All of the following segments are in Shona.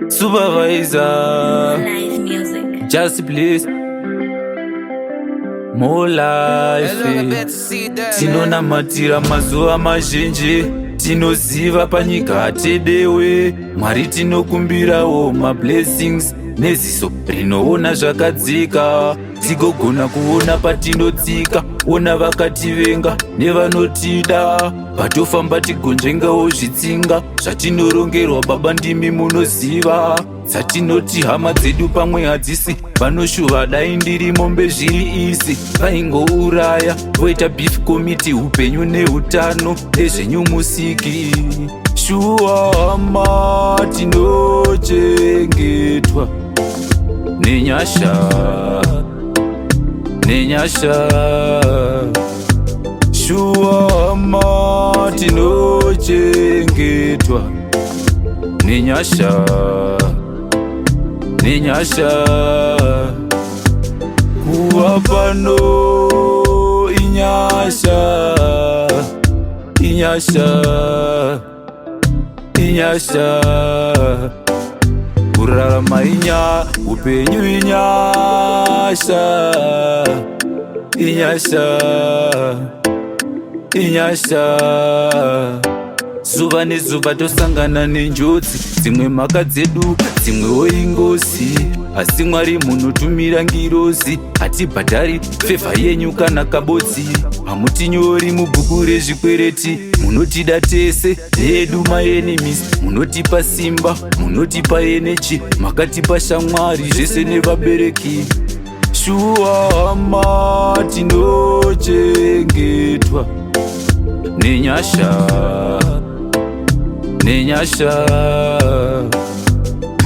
Supervisor, Live music. just please, more life. Tinonamatira mazuva mazhinji, tinoziva panyika hatedewe. Mwari tinokumbirawo mablessings, neziso rinoona zvakadzika. Tigogona kuona patinodzika, ona vakativenga nevanotida. Patofamba tigonjengawo zvitsinga, zvatinorongerwa baba ndimi munoziva. Dzatinoti hama dzedu pamwe hadzisi, vanoshuva dai ndiri mombe zviri isi. Vaingouraya voita beef committee, upenyu neutano nezvenyumusiki. Shuwa hama tinochengetwa nenyasha, nenyasha. Shuwa hama tinochengetwa nenyasha, nenyasha. Kuva pano inyasha, inyasha, inyasha. Kurarama upenyu inyasha, inyasha, inyasha. Zuva nezuva tosangana nenjodzi, dzimwe mhaka dzedu dzimwewo ingozi. Asi Mwari munotumira ngirozi, hatibhadhari fevha yenyu kana kabodzi. Hamutinyori mubhuku rezvikwereti, munotida tese hedu maenemies. Munotipa simba, munotipa enechi, makatipa shamwari zvese nevabereki. Shuwa hama tinochengetwa nenyasha, nenyasha.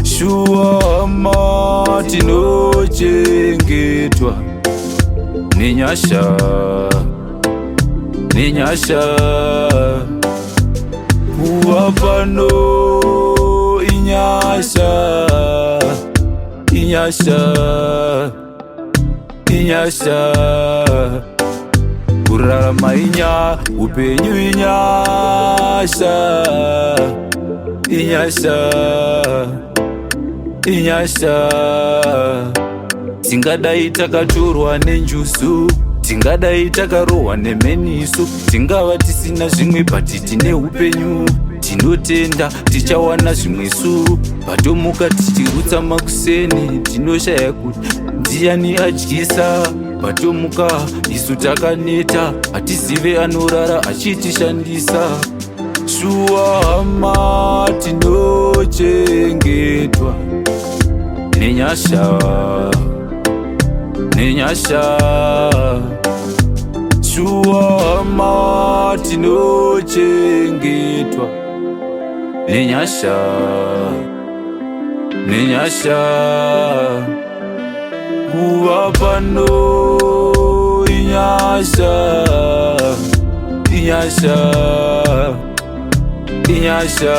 Shuwa hama tinochengetwa nenyasha, nenyasha. Kuva pano inyasha, inyasha, inyasha. Kurarama upenyu inyasha, inyasha, inyasha. Tingadai takatorwa nenjusu, tingadai takarohwa nemeniso, tingava tisina zvimwe bhati tine upenyu. Tinotenda tichawana zvimwesu, patomuka tichirutsa makuseni. Tinoshaya kuti ndiani adyisa, patomuka isu takaneta. Hatizive anorara achitishandisa. Shuwa hama tinochengetwa nenyasha, nenyasha. Shuwa hama tinochengetwa nenyasha, nenyasha. Kuva pano inyasha, inyasha, inyasha.